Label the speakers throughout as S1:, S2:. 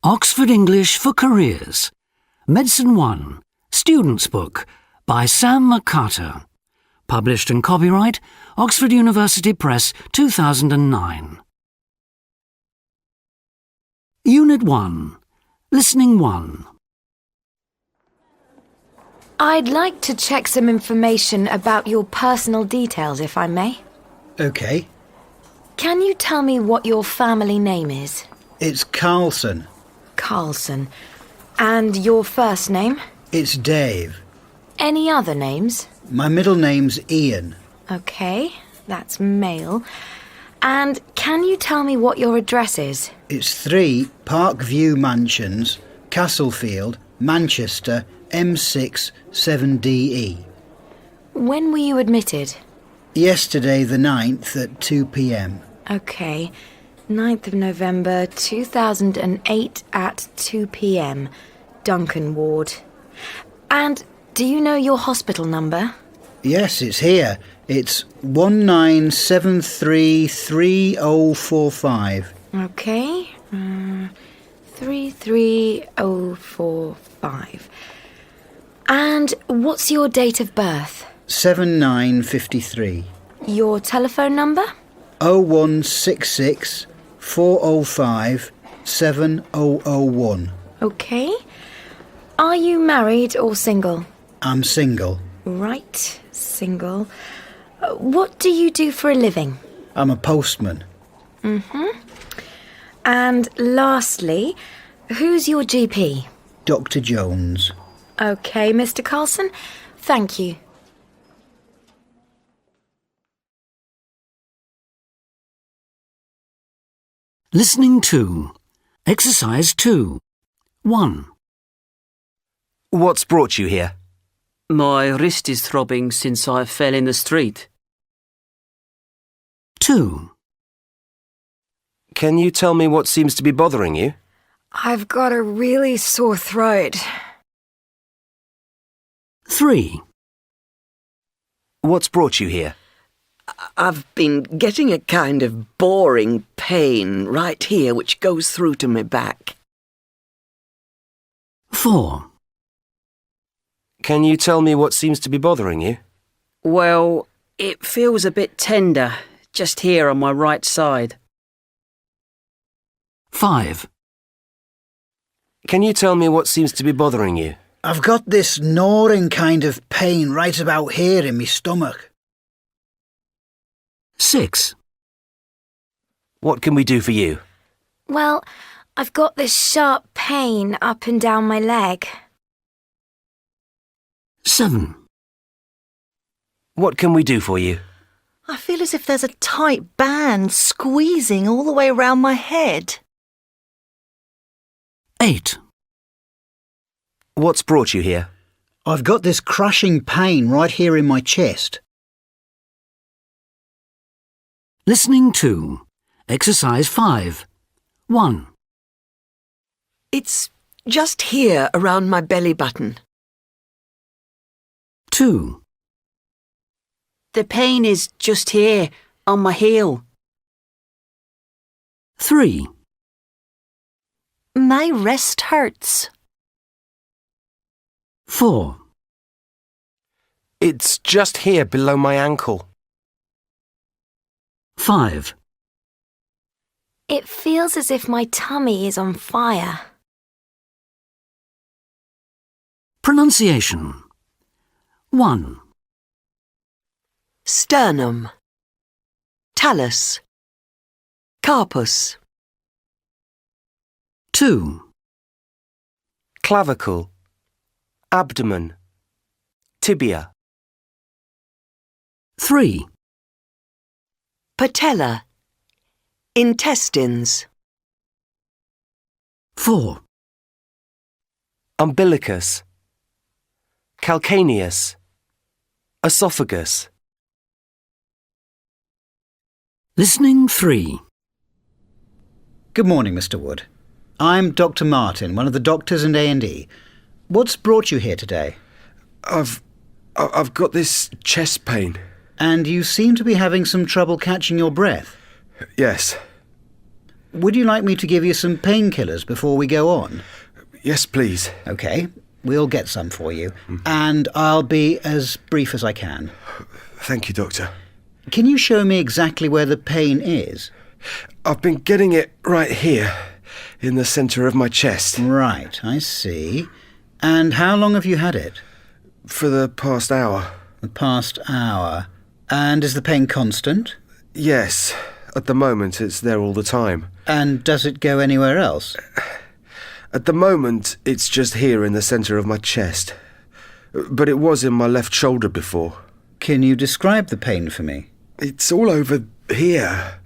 S1: Oxford English for Careers. Medicine 1. Student's Book by Sam McCarter. Published and copyright Oxford University Press 2009. Unit 1. Listening 1.
S2: I'd like to check some information about your personal details, if I may.
S3: OK.
S2: Can you tell me what your family name is?
S3: It's Carlson.
S2: Carlson. And your first name?
S3: It's Dave.
S2: Any other names?
S3: My middle name's Ian.
S2: OK, that's male. And can you tell me what your address is?
S3: It's 3 Parkview Mansions, Castlefield, Manchester, M6 7DE.
S2: When were you admitted?
S3: Yesterday the 9th at 2 p.m.
S2: OK, 9th of November 2008 at 2 p.m. Duncan Ward. And do you know your hospital number?
S3: Yes, it's here. It's 19733045.
S2: OK, 33045. And what's your date of birth?
S3: 7953.
S2: Your telephone number?
S3: 0166 405 7001.
S2: OK. Are you married or single?
S3: I'm single.
S2: Right, single. What do you do for a living?
S3: I'm a postman.
S2: And lastly, who's your GP?
S3: Dr. Jones.
S2: OK, Mr. Carlson, thank you.
S1: Listening 2. Exercise 2. 1.
S4: What's brought you here?
S5: My wrist is throbbing since I fell in the street.
S1: 2.
S4: Can you tell me what seems to be bothering you?
S2: I've got a really sore throat.
S1: 3.
S4: What's brought you here?
S6: I've been getting a kind of boring pain right here which goes through to my back.
S1: 4.
S4: Can you tell me what seems to be bothering you?
S5: Well, it feels a bit tender, just here on my right side.
S1: 5.
S4: Can you tell me what seems to be bothering you?
S3: I've got this gnawing kind of pain right about here in my stomach.
S1: 6.
S4: What can we do for you?
S2: Well, I've got this sharp pain up and down my leg.
S1: 7.
S4: What can we do for you?
S7: I feel as if there's a tight band squeezing all the way around my head.
S1: 8.
S4: What's brought you here?
S3: I've got this crushing pain right here in my chest.
S1: Listening 2. Exercise 5. 1.
S6: It's just here around my belly button.
S1: 2.
S5: The pain is just here on my heel.
S1: 3.
S7: My wrist hurts.
S1: 4.
S4: It's just here below my ankle.
S1: 5.
S2: It feels as if my tummy is on fire.
S1: Pronunciation. 1.
S6: Sternum. Talus. Carpus.
S1: 2.
S4: Clavicle. Abdomen. Tibia.
S1: 3.
S6: Patella. Intestines.
S1: 4.
S4: Umbilicus. Calcaneus. Esophagus.
S1: Listening 3.
S3: Good morning, Mr. Wood. I'm Dr. Martin, one of the doctors in A&E. What's brought you here today?
S8: I've got this chest pain.
S3: And you seem to be having some trouble catching your breath.
S8: Yes.
S3: Would you like me to give you some painkillers before we go on?
S8: Yes, please.
S3: OK, we'll get some for you. And I'll be as brief as I can.
S8: Thank you, Doctor.
S3: Can you show me exactly where the pain is?
S8: I've been getting it right here, in the centre of my chest.
S3: Right, I see. And how long have you had it?
S8: For the past hour.
S3: The past hour. And is the pain constant?
S8: Yes. At the moment, it's there all the time.
S3: And does it go anywhere else?
S8: At the moment, it's just here in the centre of my chest. But it was in my left shoulder before.
S3: Can you describe the pain for me?
S8: It's all over here.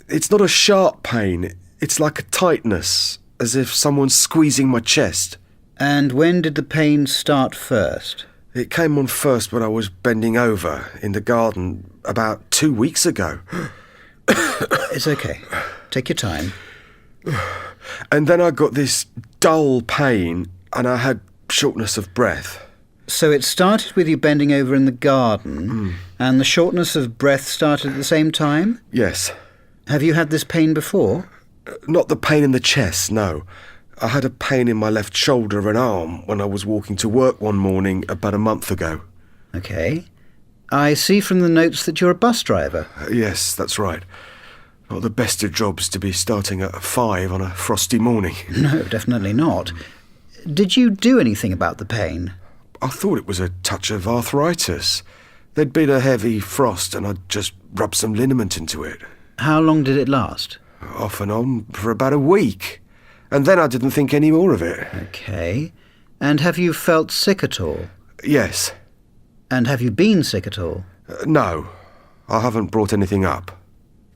S8: It's not a sharp pain. It's like a tightness, as if someone's squeezing my chest.
S3: And when did the pain start first?
S8: It came on first when I was bending over in the garden about 2 weeks ago.
S3: It's OK. Take your time.
S8: And then I got this dull pain and I had shortness of breath.
S3: So it started with you bending over in the garden, and the shortness of breath started at the same time?
S8: Yes.
S3: Have you had this pain before?
S8: Not the pain in the chest, no. I had a pain in my left shoulder and arm when I was walking to work one morning about a month ago.
S3: OK. I see from the notes that you're a bus driver.
S8: Yes, that's right. Not the best of jobs to be starting at 5 on a frosty morning.
S3: No, definitely not. Did you do anything about the pain?
S8: I thought it was a touch of arthritis. There'd been a heavy frost and I'd just rubbed some liniment into it.
S3: How long did it last?
S8: Off and on for about a week. And then I didn't think any more of it.
S3: OK. And have you felt sick at all?
S8: Yes.
S3: And have you been sick at all?
S8: No. I haven't brought anything up.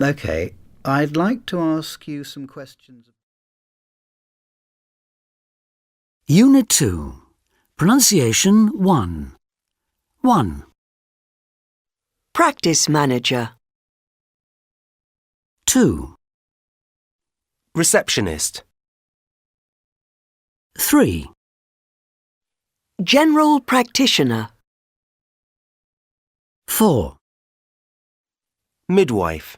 S3: OK. I'd like to ask you some questions.
S1: Unit 2. Pronunciation 1. 1.
S6: Practice manager.
S1: 2.
S4: Receptionist.
S1: 3.
S6: General practitioner.
S1: 4.
S4: Midwife.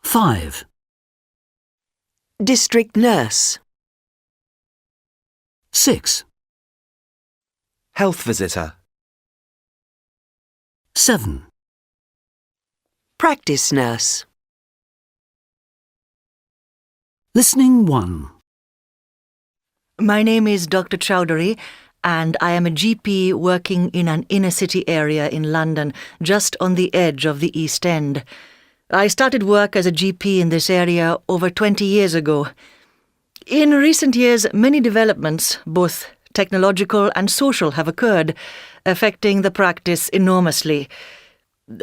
S1: 5.
S6: District nurse.
S1: 6.
S4: Health visitor.
S1: 7.
S6: Practice nurse.
S1: Listening 1.
S7: My name is Dr. Chowdhury, and I am a GP working in an inner-city area in London, just on the edge of the East End. I started work as a GP in this area over 20 years ago. In recent years, many developments, both technological and social, have occurred, affecting the practice enormously.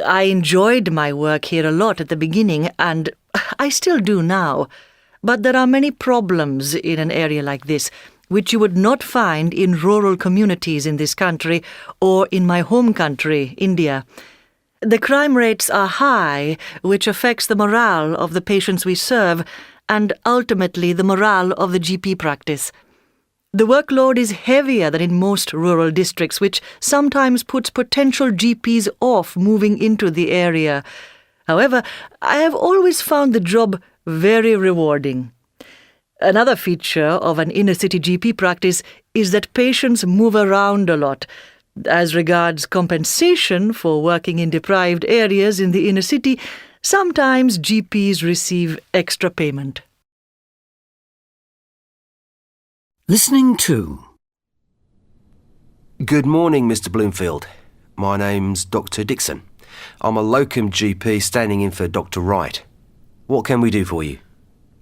S7: I enjoyed my work here a lot at the beginning, and I still do now. But there are many problems in an area like this, which you would not find in rural communities in this country or in my home country, India. The crime rates are high, which affects the morale of the patients we serve and ultimately the morale of the GP practice. The workload is heavier than in most rural districts, which sometimes puts potential GPs off moving into the area. However, I have always found the job very rewarding. Another feature of an inner-city GP practice is that patients move around a lot. As regards compensation for working in deprived areas in the inner city, sometimes GPs receive extra payment.
S1: Listening 2.
S4: Good morning, Mr. Bloomfield. My name's Dr. Dixon. I'm a locum GP standing in for Dr. Wright. What can we do for you?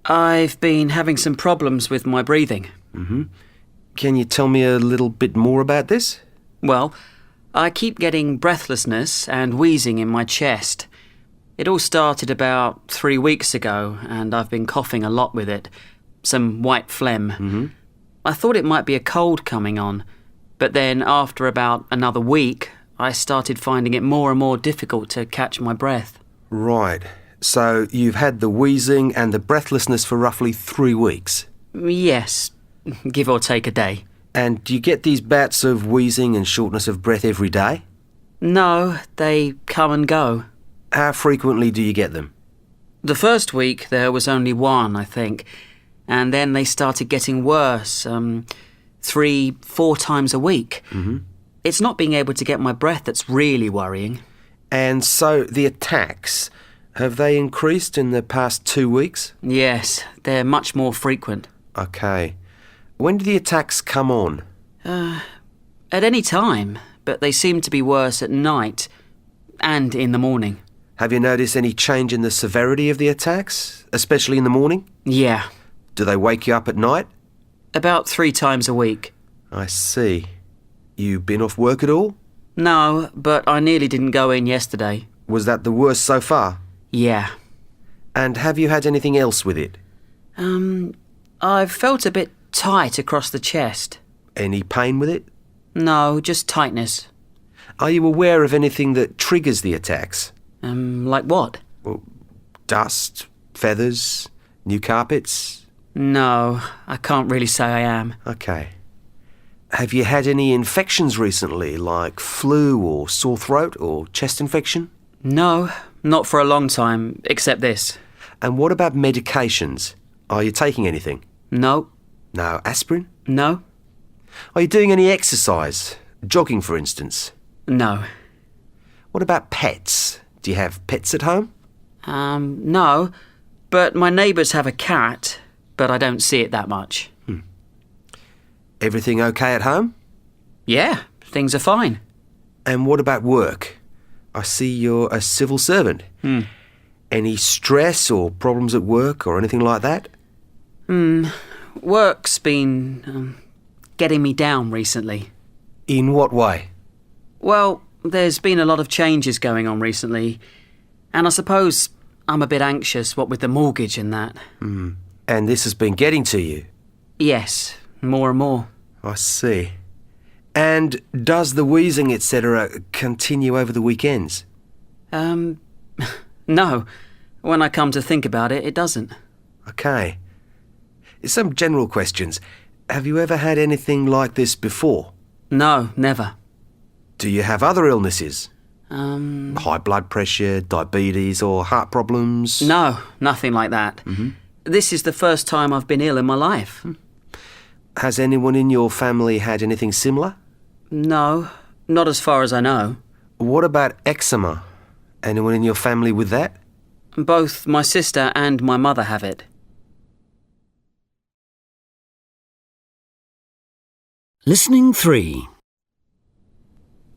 S5: I've been having some problems with my breathing.
S4: Can you tell me a little bit more about this?
S5: Well, I keep getting breathlessness and wheezing in my chest. It all started about 3 weeks ago, and I've been coughing a lot with it. Some white phlegm. I thought it might be a cold coming on, but then after about another week, I started finding it more and more difficult to catch my breath.
S4: Right. So you've had the wheezing and the breathlessness for roughly 3 weeks?
S5: Yes, give or take a day.
S4: And do you get these bouts of wheezing and shortness of breath every day?
S5: No, they come and go.
S4: How frequently do you get them?
S5: The first week there was only one, I think, and then they started getting worse, 3-4 times a week.
S4: Mm-hmm.
S5: It's not being able to get my breath that's really worrying.
S4: And so the attacks, have they increased in the past 2 weeks?
S5: Yes, they're much more frequent.
S4: Okay. When do the attacks come on?
S5: At any time, but they seem to be worse at night and in the morning.
S4: Have you noticed any change in the severity of the attacks, especially in the morning?
S5: Yeah,
S4: Do they wake you up at night?
S5: about 3 times a week.
S4: I see. You been off work at all?
S5: No, but I nearly didn't go in yesterday.
S4: Was that the worst so far?
S5: Yeah.
S4: And have you had anything else with it?
S5: I've felt a bit tight across the chest.
S4: Any pain with it?
S5: No, just tightness.
S4: Are you aware of anything that triggers the attacks?
S5: Like what?
S4: Dust, feathers, new carpets?
S5: No, I can't really say I am.
S4: Okay. Have you had any infections recently, like flu or sore throat or chest infection?
S5: No, not for a long time, except this.
S4: And what about medications? Are you taking anything?
S5: No,
S4: No aspirin?
S5: no,
S4: Are you doing any exercise? Jogging, for instance?
S5: no.
S4: What about pets? Do you have pets at home?
S5: No, but my neighbours have a cat, but I don't see it that much.
S4: Everything okay at home?
S5: Yeah, things are fine.
S4: And what about work? I see you're a civil servant. Any stress or problems at work or anything like that?
S5: Work's been getting me down recently.
S4: In what way?
S5: Well, there's been a lot of changes going on recently, and I suppose I'm a bit anxious, what with the mortgage and that.
S4: And this has been getting to you?
S5: Yes, more and more.
S4: I see. And does the wheezing, etc., continue over the weekends?
S5: No. When I come to think about it, it doesn't.
S4: Okay. Some general questions. Have you ever had anything like this before?
S5: No, never.
S4: Do you have other illnesses? High blood pressure, diabetes, or heart problems?
S5: No, nothing like that. This is the first time I've been ill in my life.
S4: Has anyone in your family had anything similar?
S5: No, not as far as I know.
S4: What about eczema? Anyone in your family with that?
S5: Both my sister and my mother have it.
S1: Listening 3.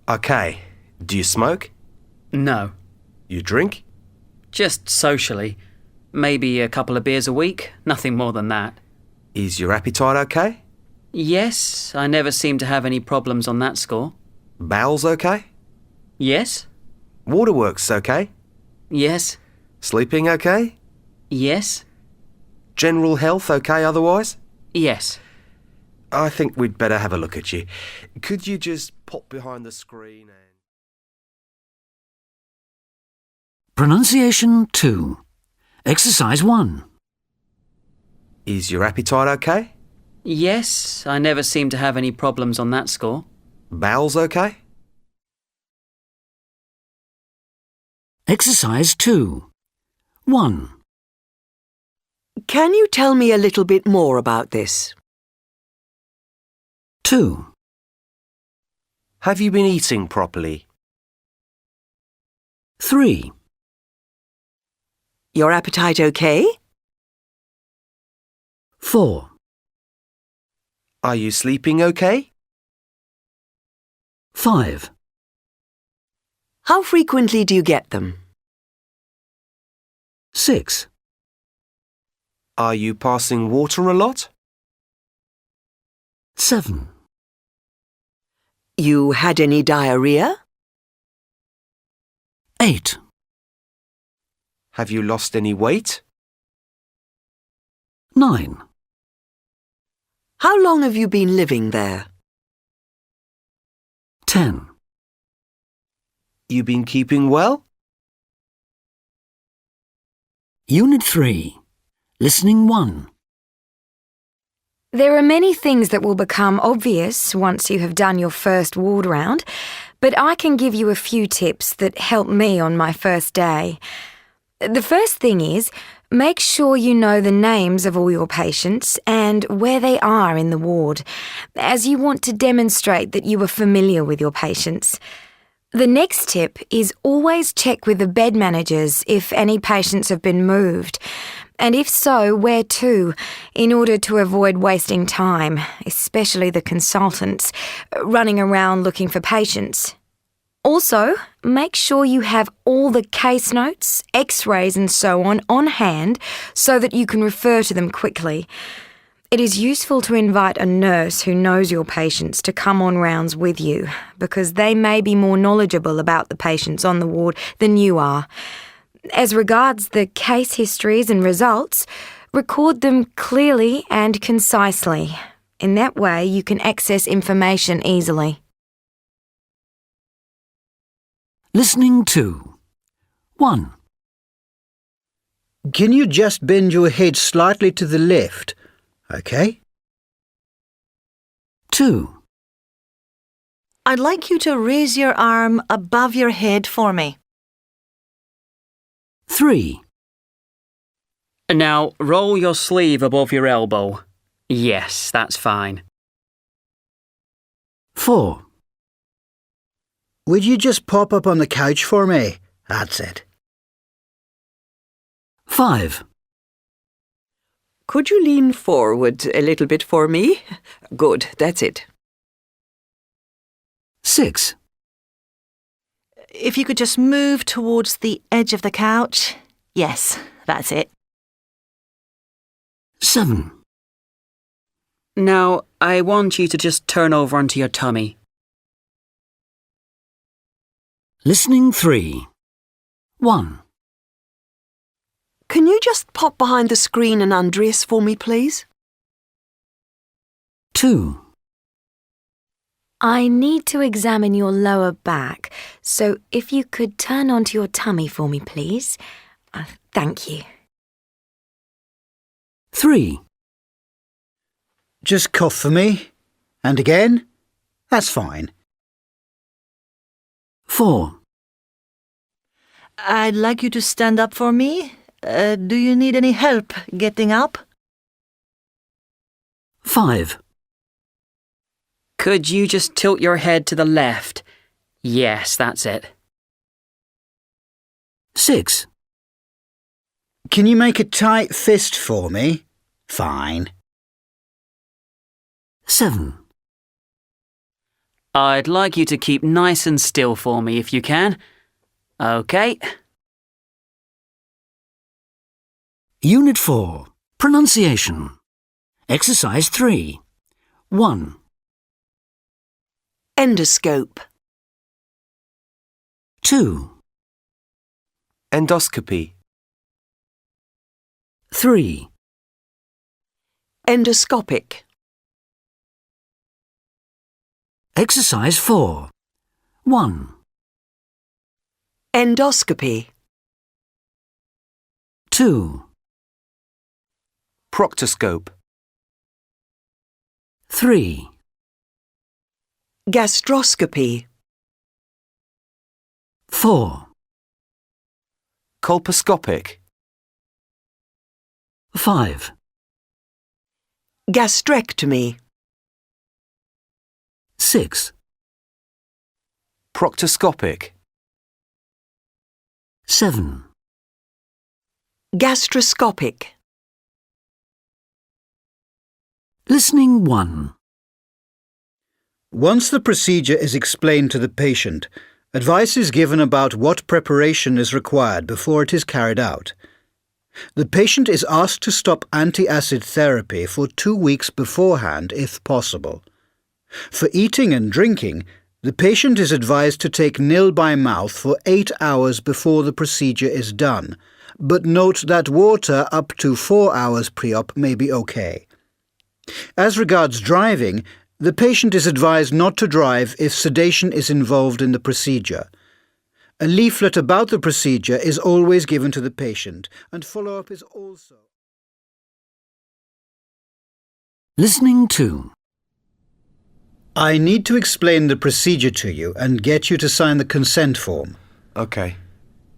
S4: Okay. Do you smoke?
S5: No,
S4: You drink?
S5: just socially. Maybe a couple of beers a week, nothing more than that.
S4: Is your appetite okay?
S5: Yes, I never seem to have any problems on that score.
S4: Bowels okay?
S5: Yes,
S4: Waterworks okay?
S5: yes,
S4: Sleeping okay?
S5: yes,
S4: General health okay otherwise?
S5: yes.
S4: I think we'd better have a look at you. Could you just pop behind the screen and...
S1: Pronunciation 2. Exercise 1.
S4: Is your appetite okay?
S5: Yes, I never seem to have any problems on that score.
S4: Bowels okay?
S1: Exercise 2. 1.
S6: Can you tell me a little bit more about this?
S1: 2.
S4: Have you been eating properly?
S1: 3.
S6: Your appetite okay?
S1: 4.
S4: Are you sleeping okay?
S1: 5.
S6: How frequently do you get them?
S1: 6.
S4: Are you passing water a lot?
S1: 7.
S6: You had any diarrhea?
S1: 8.
S4: Have you lost any weight?
S1: 9.
S6: How long have you been living there?
S1: 10.
S4: You been keeping well?
S1: Unit 3. Listening 1.
S2: There are many things that will become obvious once you have done your first ward round, but I can give you a few tips that helped me on my first day. The first thing is, make sure you know the names of all your patients and where they are in the ward, as you want to demonstrate that you are familiar with your patients. The next tip is always check with the bed managers if any patients have been moved, and if so, where to, in order to avoid wasting time, especially the consultants, running around looking for patients. Also, make sure you have all the case notes, x-rays and so on hand so that you can refer to them quickly. It is useful to invite a nurse who knows your patients to come on rounds with you, because they may be more knowledgeable about the patients on the ward than you are. As regards the case histories and results, record them clearly and concisely. In that way, you can access information easily.
S1: Listening 2. 1.
S3: Can you just bend your head slightly to the left? OK?
S1: 2.
S7: I'd like you to raise your arm above your head for me.
S1: 3.
S5: Now, roll your sleeve above your elbow. Yes, that's fine.
S1: 4.
S3: Would you just pop up on the couch for me? That's it.
S1: 5.
S6: Could you lean forward a little bit for me? Good, that's it.
S1: 6.
S7: If you could just move towards the edge of the couch. Yes, that's it.
S1: 7.
S5: Now, I want you to just turn over onto your tummy.
S1: Listening 3. 1.
S6: Can you just pop behind the screen and undress for me, please?
S1: 2.
S2: I need to examine your lower back, so if you could turn onto your tummy for me, please. Thank you.
S1: 3.
S3: Just cough for me. And again? That's fine.
S1: 4.
S7: I'd like you to stand up for me. Do you need any help getting up?
S1: 5.
S5: Could you just tilt your head to the left? Yes, that's it.
S1: 6.
S3: Can you make a tight fist for me? Fine.
S1: 7.
S5: I'd like you to keep nice and still for me if you can. OK.
S1: Unit 4. Pronunciation. Exercise 3. 1.
S6: Endoscope.
S1: 2.
S4: Endoscopy.
S1: 3.
S6: Endoscopic.
S1: Exercise 4. 1.
S6: Endoscopy.
S1: 2.
S4: Proctoscope.
S1: 3.
S6: Gastroscopy.
S1: 4.
S4: Colposcopic.
S1: 5.
S6: Gastrectomy.
S1: 6.
S4: Proctoscopic.
S1: 7.
S6: Gastroscopic.
S1: Listening 1.
S3: Once the procedure is explained to the patient, advice is given about what preparation is required before it is carried out. The patient is asked to stop anti-acid therapy for 2 weeks beforehand, if possible. For eating and drinking, the patient is advised to take nil by mouth for 8 hours before the procedure is done, but note that water up to 4 hours pre-op may be okay. As regards driving, the patient is advised not to drive if sedation is involved in the procedure. A leaflet about the procedure is always given to the patient, and follow-up is also...
S1: Listening 2.
S3: I need to explain the procedure to you and get you to sign the consent form.
S4: OK.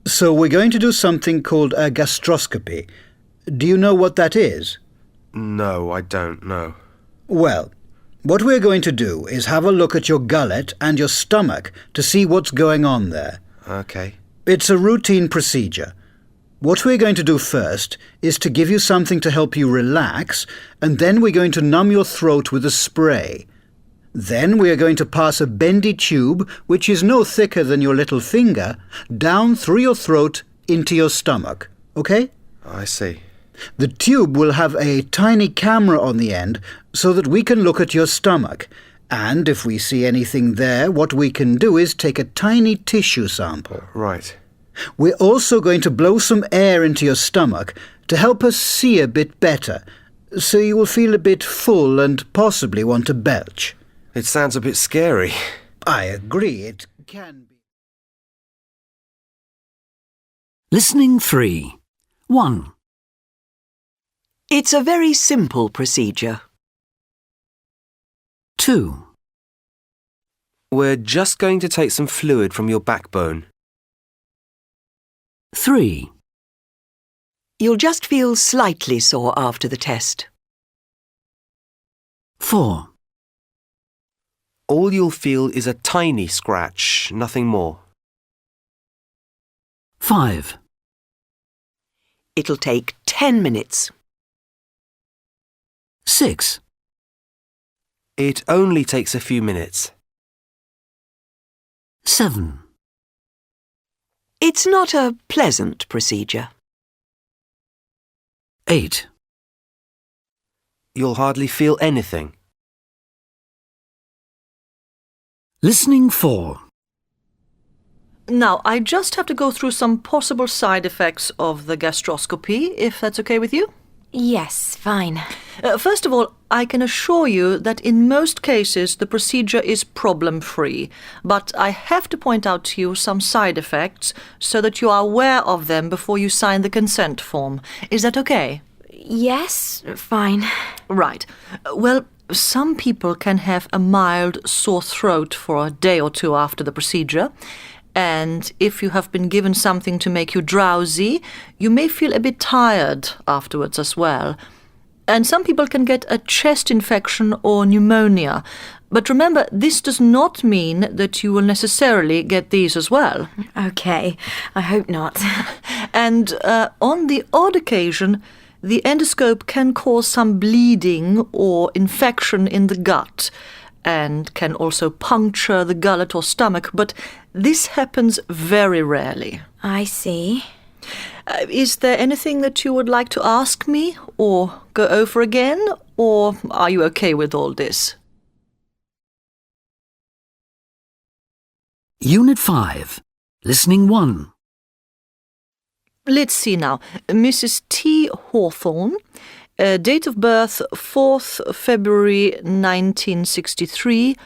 S3: So we're going to do something called a gastroscopy. Do you know what that is?
S8: No, I don't know.
S3: Well, what we're going to do is have a look at your gullet and your stomach to see what's going on there.
S8: Okay.
S3: It's a routine procedure. What we're going to do first is to give you something to help you relax, and then we're going to numb your throat with a spray. Then we are going to pass a bendy tube, which is no thicker than your little finger, down through your throat into your stomach. Okay?
S8: I see.
S3: The tube will have a tiny camera on the end so that we can look at your stomach. And if we see anything there, what we can do is take a tiny tissue sample.
S8: Right.
S3: We're also going to blow some air into your stomach to help us see a bit better, so you will feel a bit full and possibly want to belch.
S8: It sounds a bit scary.
S3: I agree, it can be.
S1: Listening 3. 1.
S6: It's a very simple procedure.
S1: 2.
S4: We're just going to take some fluid from your backbone.
S1: 3.
S6: You'll just feel slightly sore after the test.
S1: 4.
S4: All you'll feel is a tiny scratch, nothing more.
S1: 5.
S6: It'll take 10 minutes.
S1: 6.
S4: It only takes a few minutes.
S1: 7.
S6: It's not a pleasant procedure.
S1: 8.
S4: You'll hardly feel anything.
S1: Listening 4.
S7: Now, I just have to go through some possible side effects of the gastroscopy, if that's okay with you.
S2: Yes, fine.
S7: First of all, I can assure you that in most cases the procedure is problem-free, but I have to point out to you some side effects so that you are aware of them before you sign the consent form. Is that okay?
S2: Yes, fine.
S7: Right. Well, some people can have a mild sore throat for a day or two after the procedure. And if you have been given something to make you drowsy, you may feel a bit tired afterwards as well. And some people can get a chest infection or pneumonia. But remember, this does not mean that you will necessarily get these as well.
S2: Okay, I hope not.
S7: And on the odd occasion, the endoscope can cause some bleeding or infection in the gut, and can also puncture the gullet or stomach, but this happens very rarely.
S2: I see.
S7: Is there anything that you would like to ask me or go over again, or are you okay with all this?
S1: Unit 5. Listening 1.
S7: Let's see now. Mrs. T. Hawthorne, date of birth 4th February 1963,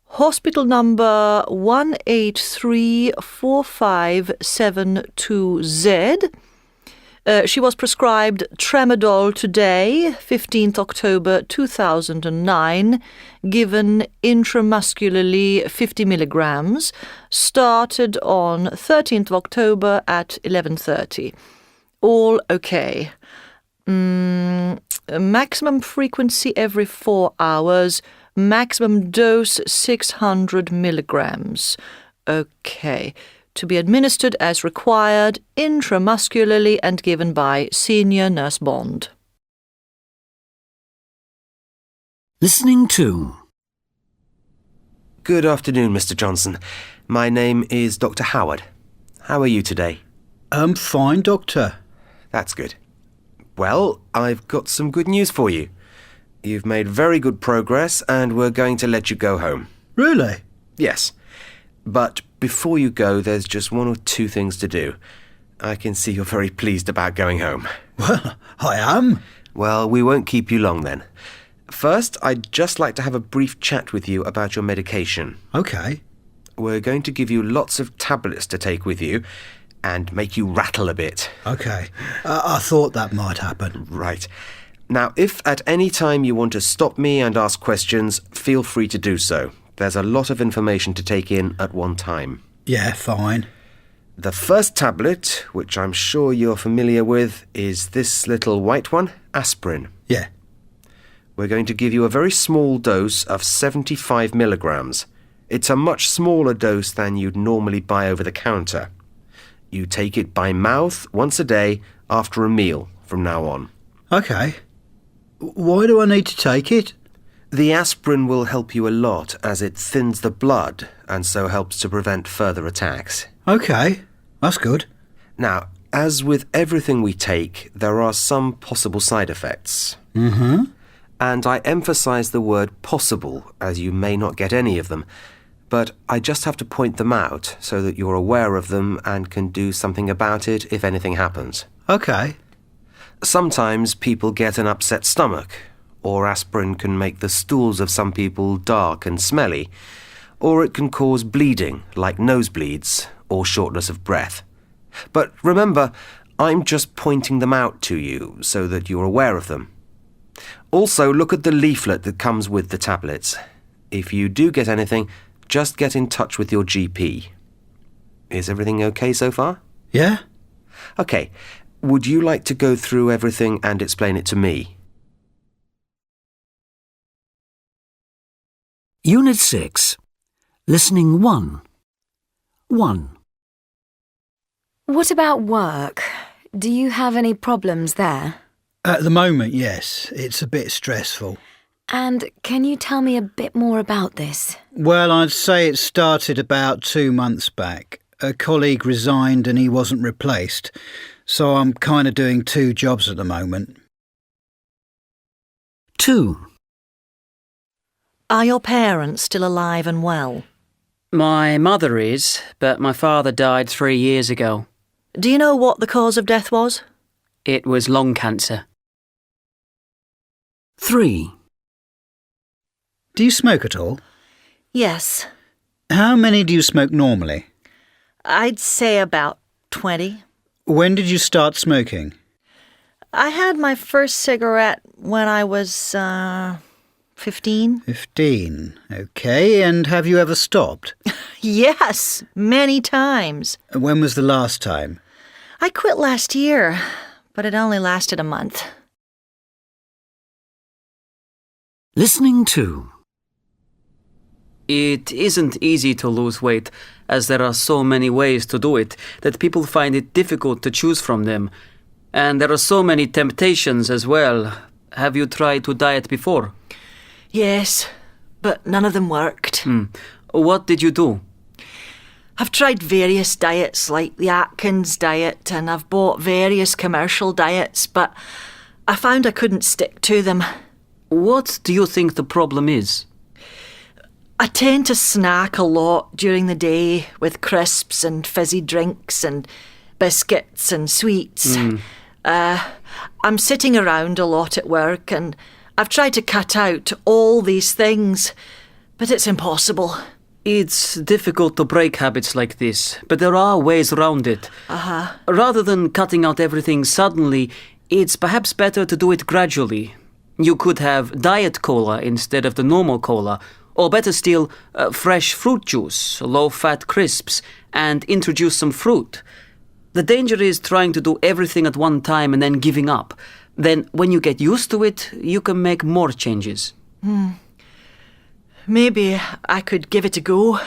S7: hospital number 1834572Z. She was prescribed tramadol today, 15th October 2009, given intramuscularly 50 milligrams, started on 13th October at 11:30. All okay. Maximum frequency every 4 hours, maximum dose 600 milligrams. Okay. To be administered as required, intramuscularly and given by Senior Nurse Bond.
S1: Listening 2.
S4: Good afternoon, Mr. Johnson. My name is Dr. Howard. How are you today?
S3: I'm fine, Doctor.
S4: That's good. Well, I've got some good news for you. You've made very good progress and we're going to let you go home.
S3: Really?
S4: Yes. But before you go, there's just one or two things to do. I can see you're very pleased about going home.
S3: Well, I am.
S4: Well, we won't keep you long then. First, I'd just like to have a brief chat with you about your medication.
S3: Okay.
S4: We're going to give you lots of tablets to take with you and make you rattle a bit.
S3: Okay. I thought that might happen.
S4: Right. Now, if at any time you want to stop me and ask questions, feel free to do so. There's a lot of information to take in at one time.
S3: Yeah, fine.
S4: The first tablet, which I'm sure you're familiar with, is this little white one, aspirin.
S3: Yeah.
S4: We're going to give you a very small dose of 75 milligrams. It's a much smaller dose than you'd normally buy over the counter. You take it by mouth once a day after a meal from now on.
S3: OK. Why do I need to take it?
S4: The aspirin will help you a lot as it thins the blood and so helps to prevent further attacks.
S3: OK, that's good.
S4: Now, as with everything we take, there are some possible side effects.
S3: Mm-hmm.
S4: And I emphasise the word possible, as you may not get any of them. But I just have to point them out so that you're aware of them and can do something about it if anything happens.
S3: OK.
S4: Sometimes people get an upset stomach, or aspirin can make the stools of some people dark and smelly, or it can cause bleeding, like nosebleeds, or shortness of breath. But remember, I'm just pointing them out to you so that you're aware of them. Also, look at the leaflet that comes with the tablets. If you do get anything, just get in touch with your GP. Is everything okay so far?
S3: Yeah?
S4: Okay. Would you like to go through everything and explain it to me?
S1: Unit 6. Listening 1. 1.
S2: What about work? Do you have any problems there?
S3: At the moment, yes. It's a bit stressful.
S2: And can you tell me a bit more about this?
S3: Well, I'd say it started about 2 months back. A colleague resigned and he wasn't replaced, so I'm kind of doing 2 jobs at the moment.
S1: 2.
S7: Are your parents still alive and well?
S5: My mother is, but my father died 3 years ago.
S7: Do you know what the cause of death was?
S5: It was lung cancer.
S1: 3.
S3: Do you smoke at all?
S7: Yes.
S3: How many do you smoke normally?
S7: I'd say about 20.
S3: When did you start smoking?
S7: I had my first cigarette when I was, 15.
S3: 15. OK, and have you ever stopped?
S7: Yes, many times.
S3: When was the last time?
S7: I quit last year, but it only lasted a month.
S1: Listening 2.
S5: It isn't easy to lose weight, as there are so many ways to do it that people find it difficult to choose from them. And there are so many temptations as well. Have you tried to diet before?
S7: Yes, but none of them worked.
S5: What did you do?
S7: I've tried various diets like the Atkins diet, and I've bought various commercial diets, but I found I couldn't stick to them.
S5: What do you think the problem is?
S7: I tend to snack a lot during the day with crisps and fizzy drinks and biscuits and sweets. I'm sitting around a lot at work and I've tried to cut out all these things, but it's impossible.
S5: It's difficult to break habits like this, but there are ways around it. Rather than cutting out everything suddenly, it's perhaps better to do it gradually. You could have diet cola instead of the normal cola, or better still, fresh fruit juice, low-fat crisps, and introduce some fruit. The danger is trying to do everything at one time and then giving up. Then, when you get used to it, you can make more changes.
S7: Maybe I could give it a go.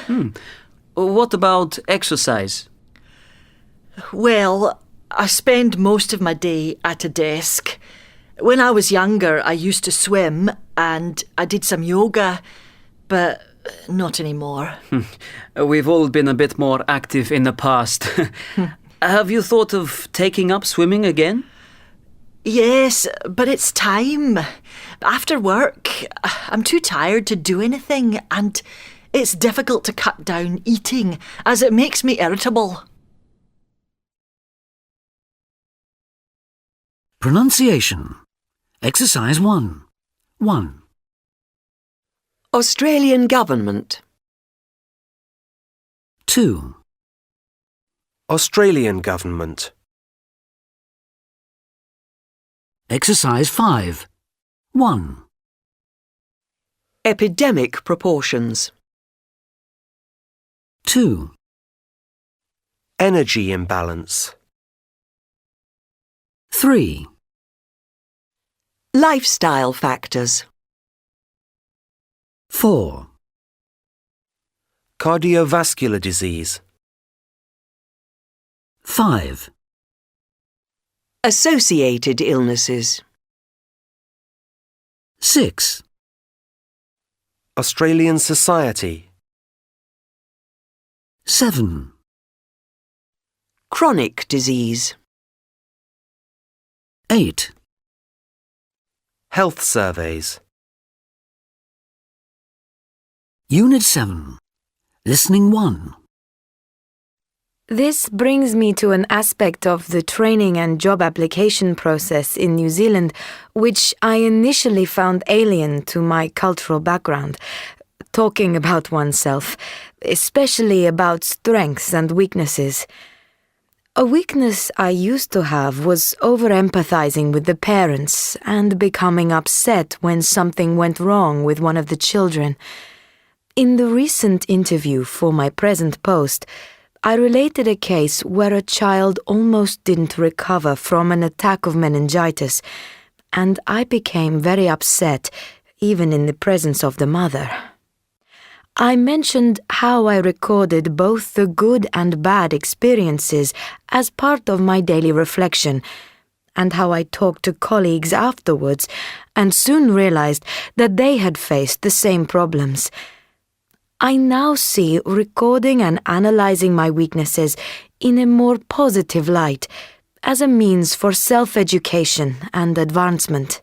S5: What about exercise?
S7: Well, I spend most of my day at a desk. When I was younger, I used to swim and I did some yoga, but not anymore.
S5: We've all been a bit more active in the past. Have you thought of taking up swimming again?
S7: Yes, but it's time. After work, I'm too tired to do anything, and it's difficult to cut down eating, as it makes me irritable.
S1: Pronunciation. Exercise 1. 1.
S6: Australian government.
S1: 2.
S4: Australian government.
S1: Exercise 5. 1.
S6: Epidemic proportions.
S1: 2.
S4: Energy imbalance.
S1: 3.
S6: Lifestyle factors.
S1: 4.
S4: Cardiovascular disease.
S1: 5.
S6: Associated illnesses.
S1: 6.
S4: Australian society.
S1: 7.
S6: Chronic disease.
S1: 8.
S4: Health surveys.
S1: Unit 7. Listening 1.
S2: This brings me to an aspect of the training and job application process in New Zealand which I initially found alien to my cultural background. Talking about oneself, especially about strengths and weaknesses. A weakness I used to have was over-empathizing with the parents and becoming upset when something went wrong with one of the children. In the recent interview for my present post, I related a case where a child almost didn't recover from an attack of meningitis, and I became very upset, even in the presence of the mother. I mentioned how I recorded both the good and bad experiences as part of my daily reflection, and how I talked to colleagues afterwards and soon realized that they had faced the same problems. I now see recording and analyzing my weaknesses in a more positive light, as a means for self-education and advancement.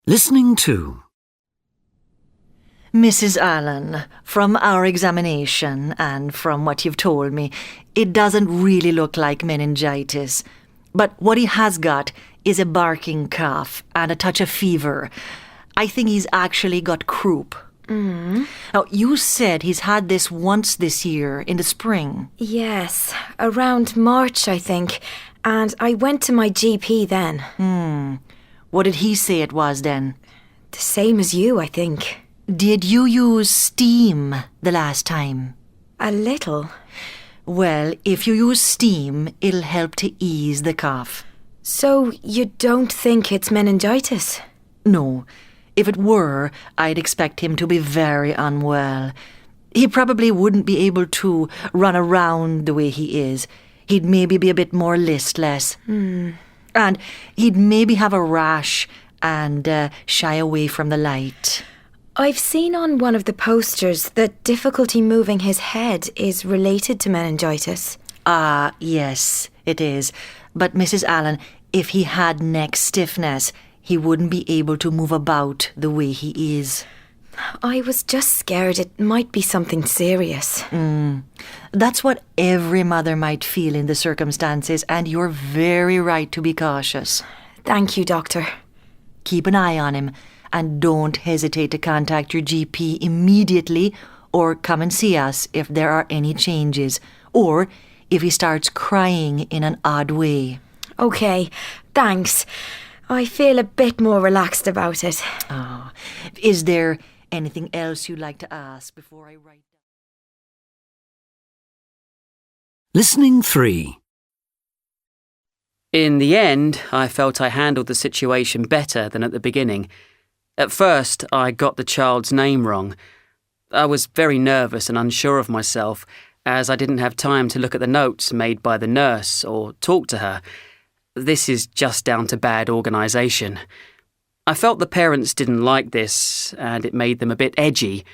S1: Listening 2.
S7: Mrs. Allen, from our examination and from what you've told me, it doesn't really look like meningitis. But what he has got is a barking cough and a touch of fever. I think he's actually got croup. Now, you said he's had this once this year, in the spring.
S2: Yes, around March, I think, and I went to my GP then.
S7: What did he say it was then?
S2: The same as you, I think.
S7: Did you use steam the last time?
S2: A little.
S7: Well, if you use steam, it'll help to ease the cough.
S2: So you don't think it's meningitis?
S7: No. If it were, I'd expect him to be very unwell. He probably wouldn't be able to run around the way he is. He'd maybe be a bit more listless. And he'd maybe have a rash and shy away from the light.
S2: I've seen on one of the posters that difficulty moving his head is related to meningitis.
S7: Yes, it is. But Mrs. Allen, if he had neck stiffness, he wouldn't be able to move about the way he is.
S2: I was just scared it might be something serious.
S7: That's what every mother might feel in the circumstances, and you're very right to be cautious.
S2: Thank you, Doctor.
S7: Keep an eye on him, and don't hesitate to contact your GP immediately or come and see us if there are any changes, or if he starts crying in an odd way.
S2: Okay, thanks. I feel a bit more relaxed about it.
S7: Is there anything else you'd like to ask before I write?
S1: Listening 3.
S5: In the end, I felt I handled the situation better than at the beginning. At first, I got the child's name wrong. I was very nervous and unsure of myself, as I didn't have time to look at the notes made by the nurse or talk to her. This is just down to bad organisation. I felt the parents didn't like this, and it made them a bit edgy.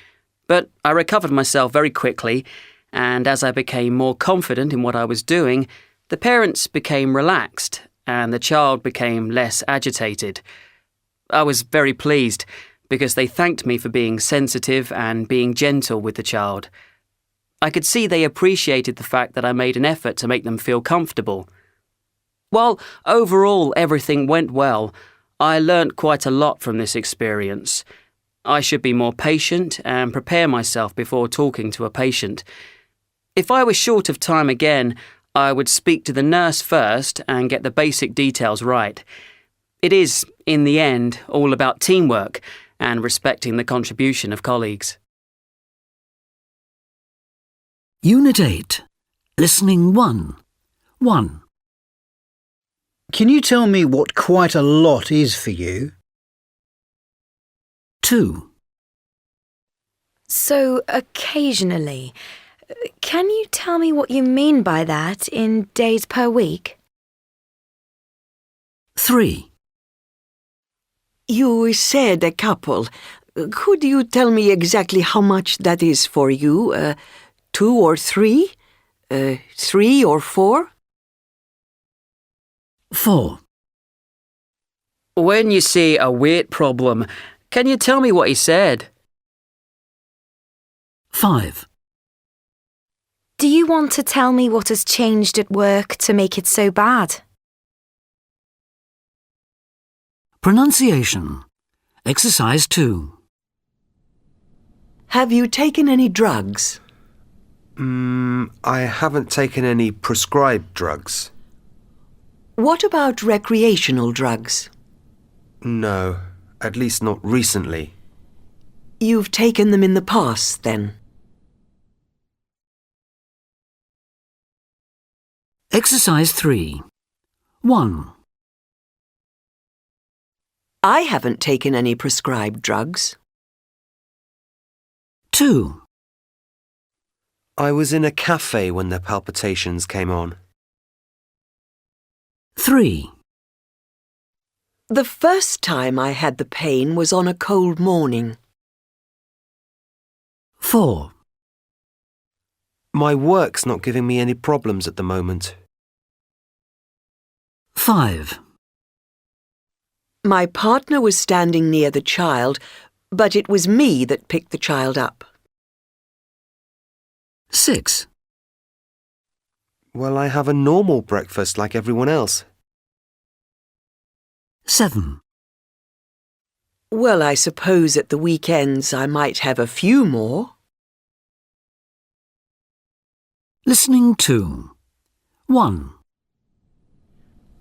S5: But I recovered myself very quickly, and as I became more confident in what I was doing, the parents became relaxed, and the child became less agitated. I was very pleased, because they thanked me for being sensitive and being gentle with the child. I could see they appreciated the fact that I made an effort to make them feel comfortable. While overall everything went well, I learnt quite a lot from this experience. I should be more patient and prepare myself before talking to a patient. If I was short of time again, I would speak to the nurse first and get the basic details right. It is, in the end, all about teamwork and respecting the contribution of colleagues.
S1: Unit 8. Listening 1. 1.
S3: Can you tell me what quite a lot is for you?
S1: 2.
S2: So, occasionally. Can you tell me what you mean by that in days per week?
S1: 3.
S6: You said a couple. Could you tell me exactly how much that is for you? 2 or 3? 3 or 4?
S1: 4.
S5: When you see a weight problem, can you tell me what he said?
S1: 5.
S2: Do you want to tell me what has changed at work to make it so bad?
S1: Pronunciation. Exercise 2.
S6: Have you taken any drugs?
S4: I haven't taken any prescribed drugs.
S6: What about recreational drugs?
S4: No, at least not recently.
S6: You've taken them in the past, then?
S1: Exercise 3. 1.
S6: I haven't taken any prescribed drugs.
S1: 2.
S4: I was in a cafe when the palpitations came on.
S1: 3.
S6: The first time I had the pain was on a cold morning.
S1: 4.
S4: My work's not giving me any problems at the moment.
S1: 5.
S6: My partner was standing near the child, but it was me that picked the child up.
S1: 6.
S4: Well, I have a normal breakfast like everyone else.
S1: 7.
S6: Well, I suppose at the weekends I might have a few more.
S1: Listening 2. 1.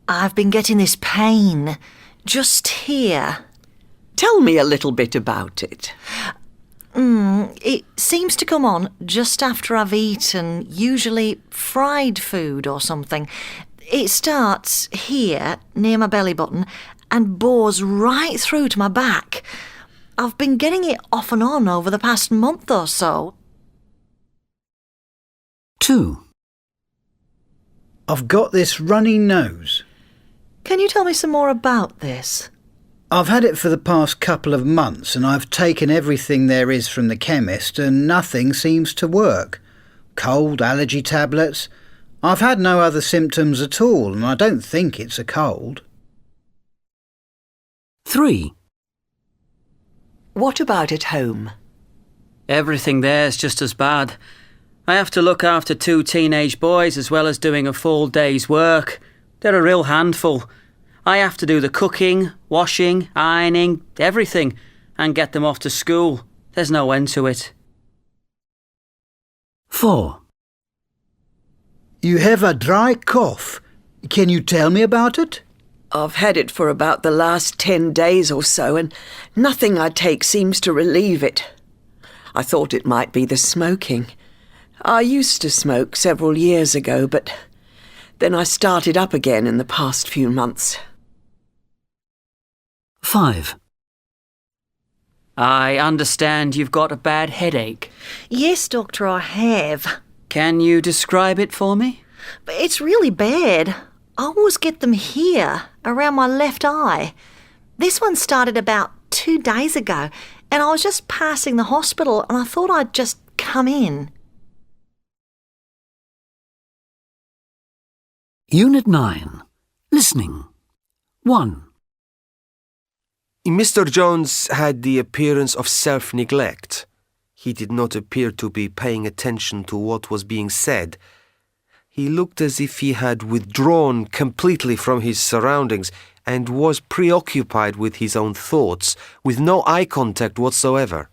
S7: I've been getting this pain just here.
S6: Tell me a little bit about it.
S7: It seems to come on just after I've eaten, usually fried food or something. It starts here, near my belly button, and bores right through to my back. I've been getting it off and on over the past month or so.
S1: 2.
S3: I've got this runny nose.
S7: Can you tell me some more about this?
S3: I've had it for the past couple of months and I've taken everything there is from the chemist and nothing seems to work. Cold, allergy tablets. I've had no other symptoms at all and I don't think it's a cold.
S1: 3.
S6: What about at home?
S5: Everything there's just as bad. I have to look after 2 teenage boys as well as doing a full day's work. They're a real handful. I have to do the cooking, washing, ironing, everything, and get them off to school. There's no end to it.
S1: 4.
S3: You have a dry cough. Can you tell me about it?
S6: I've had it for about the last 10 days or so, and nothing I take seems to relieve it. I thought it might be the smoking. I used to smoke several years ago, but then I started up again in the past few months.
S1: 5.
S5: I understand you've got a bad headache.
S7: Yes, Doctor, I have.
S5: Can you describe it for me?
S7: But it's really bad. I always get them here, around my left eye. This one started about 2 days ago, and I was just passing the hospital and I thought I'd just come in.
S1: Unit 9. Listening 1.
S4: Mr. Jones had the appearance of self-neglect. He did not appear to be paying attention to what was being said. He looked as if he had withdrawn completely from his surroundings and was preoccupied with his own thoughts, with no eye contact whatsoever.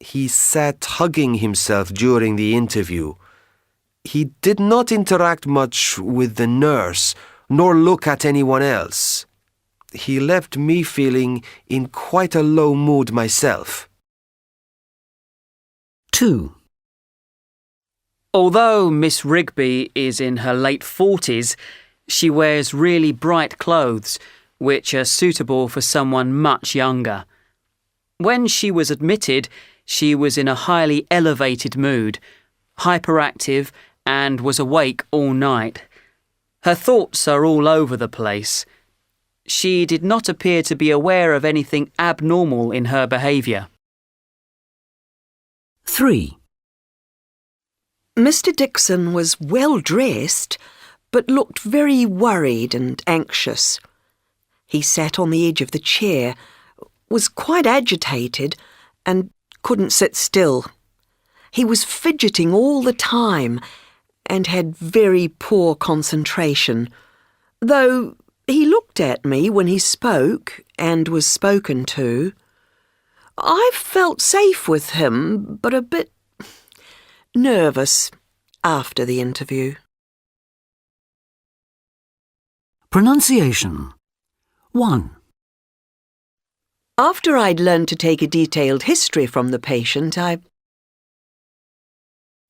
S4: He sat hugging himself during the interview. He did not interact much with the nurse, nor look at anyone else. He left me feeling in quite a low mood myself.
S1: 2.
S5: Although Miss Rigby is in her late 40s, she wears really bright clothes, which are suitable for someone much younger. When she was admitted, she was in a highly elevated mood, hyperactive, and was awake all night. Her thoughts are all over the place. She did not appear to be aware of anything abnormal in her behaviour.
S1: 3.
S6: Mr. Dixon was well dressed, but looked very worried and anxious. He sat on the edge of the chair, was quite agitated, and couldn't sit still. He was fidgeting all the time and had very poor concentration, though he looked at me when he spoke and was spoken to. I felt safe with him, but a bit nervous after the interview.
S1: Pronunciation. 1.
S6: After I'd learned to take a detailed history from the patient,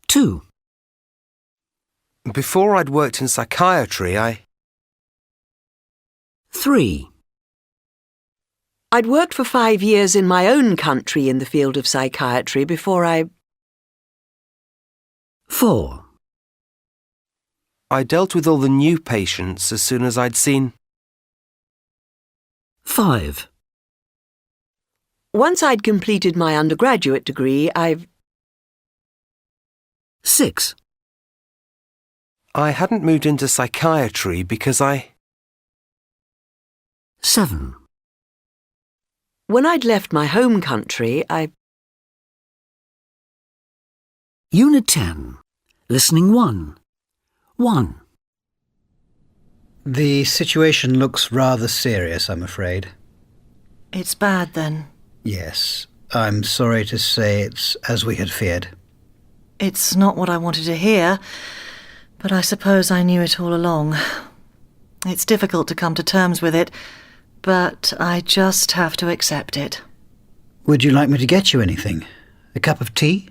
S1: 2.
S4: Before I'd worked in psychiatry,
S1: 3.
S6: I'd worked for 5 years in my own country in the field of psychiatry before
S1: 4.
S4: I dealt with all the new patients as soon as I'd seen.
S1: 5.
S6: Once I'd completed my undergraduate degree,
S1: 6.
S4: I hadn't moved into psychiatry because
S1: 7.
S6: When I'd left my home country,
S1: Unit 10. Listening 1. 1.
S3: The situation looks rather serious, I'm afraid.
S7: It's bad then.
S3: Yes, I'm sorry to say it's as we had feared.
S7: It's not what I wanted to hear, but I suppose I knew it all along. It's difficult to come to terms with it, but I just have to accept it.
S3: Would you like me to get you anything? A cup of tea?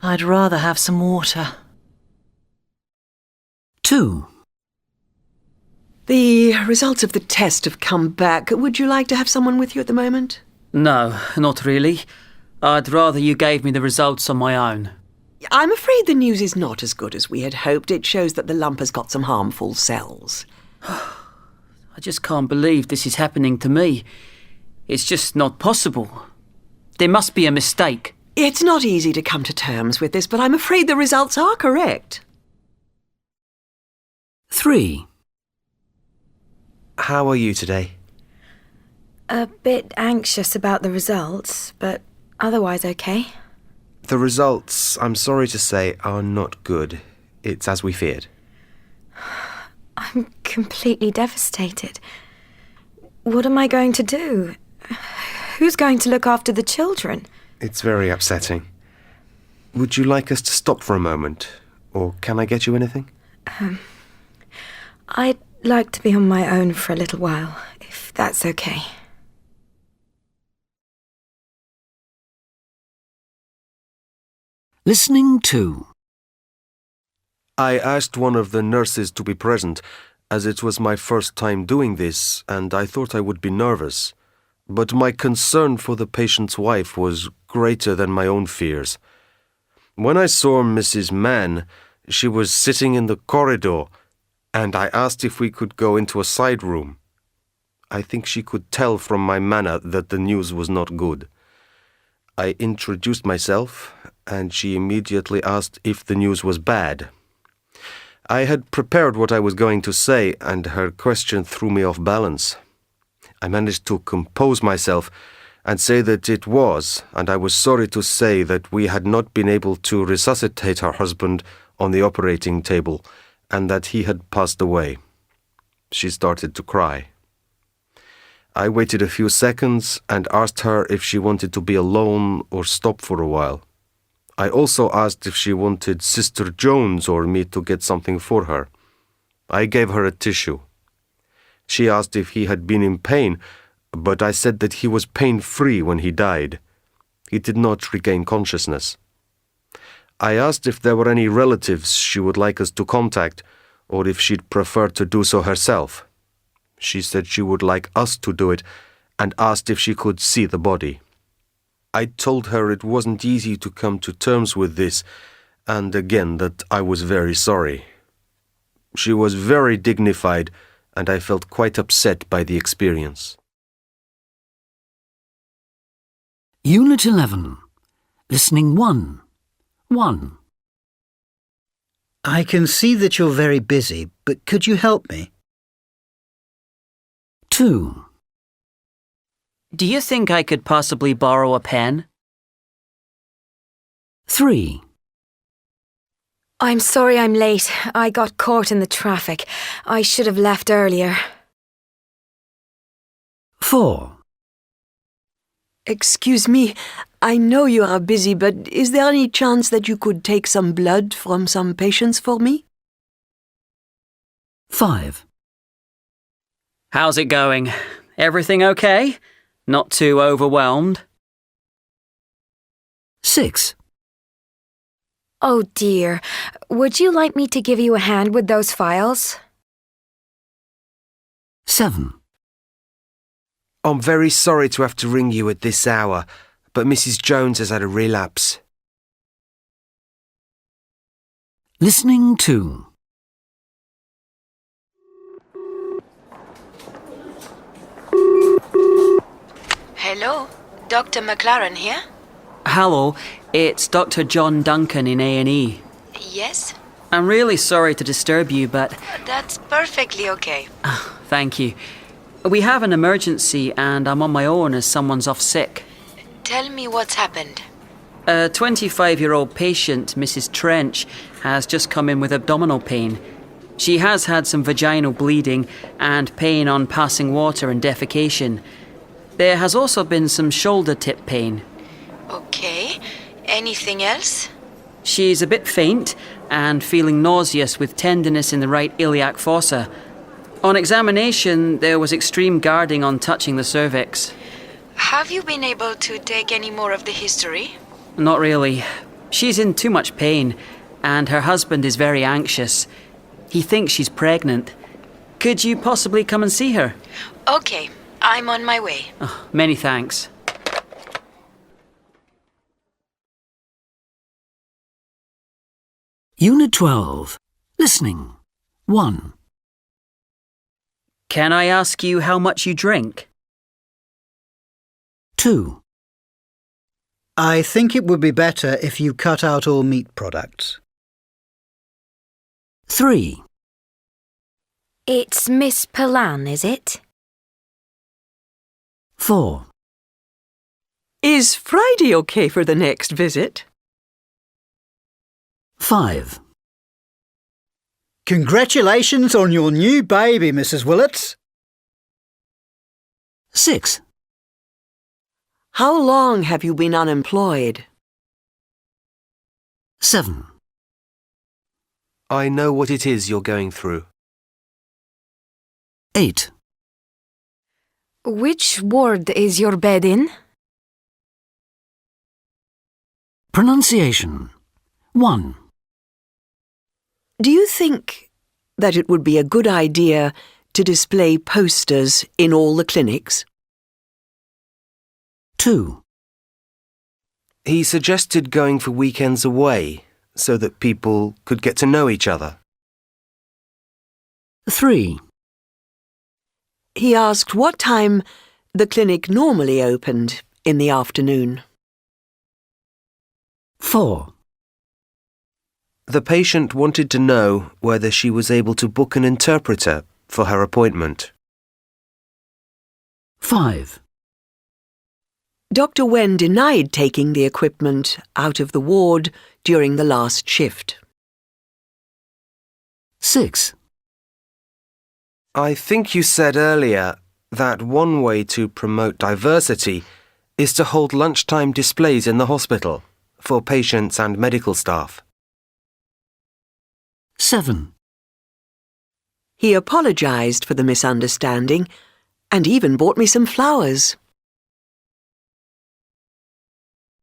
S7: I'd rather have some water.
S1: 2.
S6: The results of the test have come back. Would you like to have someone with you at the moment?
S5: No, not really. I'd rather you gave me the results on my own.
S6: I'm afraid the news is not as good as we had hoped. It shows that the lump has got some harmful cells.
S5: I just can't believe this is happening to me. It's just not possible. There must be a mistake.
S6: It's not easy to come to terms with this, but I'm afraid the results are correct.
S1: 3.
S4: How are you today?
S2: A bit anxious about the results, but otherwise okay.
S4: The results, I'm sorry to say, are not good. It's as we feared.
S2: I'm completely devastated. What am I going to do? Who's going to look after the children?
S4: It's very upsetting. Would you like us to stop for a moment? Or can I get you anything?
S2: I'd like to be on my own for a little while, if that's okay.
S1: Listening 2.
S8: I asked one of the nurses to be present, as it was my first time doing this, and I thought I would be nervous. But my concern for the patient's wife was greater than my own fears. When I saw Mrs. Mann, she was sitting in the corridor, and I asked if we could go into a side room. I think she could tell from my manner that the news was not good. I introduced myself, and she immediately asked if the news was bad. I had prepared what I was going to say, and her question threw me off balance. I managed to compose myself and say that it was, and I was sorry to say that we had not been able to resuscitate her husband on the operating table, and that he had passed away. She started to cry. I waited a few seconds and asked her if she wanted to be alone or stop for a while. I also asked if she wanted Sister Jones or me to get something for her. I gave her a tissue. She asked if he had been in pain, but I said that he was pain-free when he died. He did not regain consciousness. I asked if there were any relatives she would like us to contact, or if she'd prefer to do so herself. She said she would like us to do it, and asked if she could see the body. I told her it wasn't easy to come to terms with this, and again that I was very sorry. She was very dignified, and I felt quite upset by the experience.
S1: Unit 11. Listening 1. 1.
S3: I can see that you're very busy, but could you help me?
S1: 2.
S5: Do you think I could possibly borrow a pen?
S1: 3.
S2: I'm sorry I'm late. I got caught in the traffic. I should have left earlier.
S1: 4.
S6: Excuse me, I know you are busy, but is there any chance that you could take some blood from some patients for me?
S1: 5.
S5: How's it going? Everything okay? Not too overwhelmed?
S1: 6.
S2: Oh dear. Would you like me to give you a hand with those files?
S1: 7.
S4: I'm very sorry to have to ring you at this hour, but Mrs. Jones has had a relapse.
S1: Listening 2.
S2: Hello, Dr. McLaren here?
S5: Hello, it's Dr. John Duncan in A&E.
S2: Yes?
S5: I'm really sorry to disturb you, but
S2: That's perfectly okay.
S5: thank you. We have an emergency and I'm on my own as someone's off sick.
S2: Tell me what's happened.
S5: A 25-year-old patient, Mrs. Trench, has just come in with abdominal pain. She has had some vaginal bleeding and pain on passing water and defecation. There has also been some shoulder tip pain.
S2: Okay. Anything else?
S5: She's a bit faint and feeling nauseous with tenderness in the right iliac fossa. On examination, there was extreme guarding on touching the cervix.
S2: Have you been able to take any more of the history?
S5: Not really. She's in too much pain, and her husband is very anxious. He thinks she's pregnant. Could you possibly come and see her?
S2: Okay, I'm on my way.
S5: Oh, many thanks.
S1: Unit 12. Listening 1.
S5: Can I ask you how much you drink?
S1: 2.
S3: I think it would be better if you cut out all meat products.
S1: 3.
S2: It's Miss Palan, is it?
S1: 4.
S6: Is Friday okay for the next visit?
S1: 5.
S3: Congratulations on your new baby, Mrs. Willets.
S1: 6.
S6: How long have you been unemployed?
S1: 7.
S4: I know what it is you're going through.
S1: 8.
S2: Which ward is your bed in?
S1: Pronunciation 1.
S6: Do you think that it would be a good idea to display posters in all the clinics?
S1: 2.
S4: He suggested going for weekends away so that people could get to know each other.
S1: 3.
S6: He asked what time the clinic normally opened in the afternoon.
S1: 4.
S4: The patient wanted to know whether she was able to book an interpreter for her appointment.
S1: 5.
S6: Dr. Wen denied taking the equipment out of the ward during the last shift.
S1: 6.
S4: I think you said earlier that one way to promote diversity is to hold lunchtime displays in the hospital for patients and medical staff.
S1: 7.
S6: He apologized for the misunderstanding and even bought me some flowers.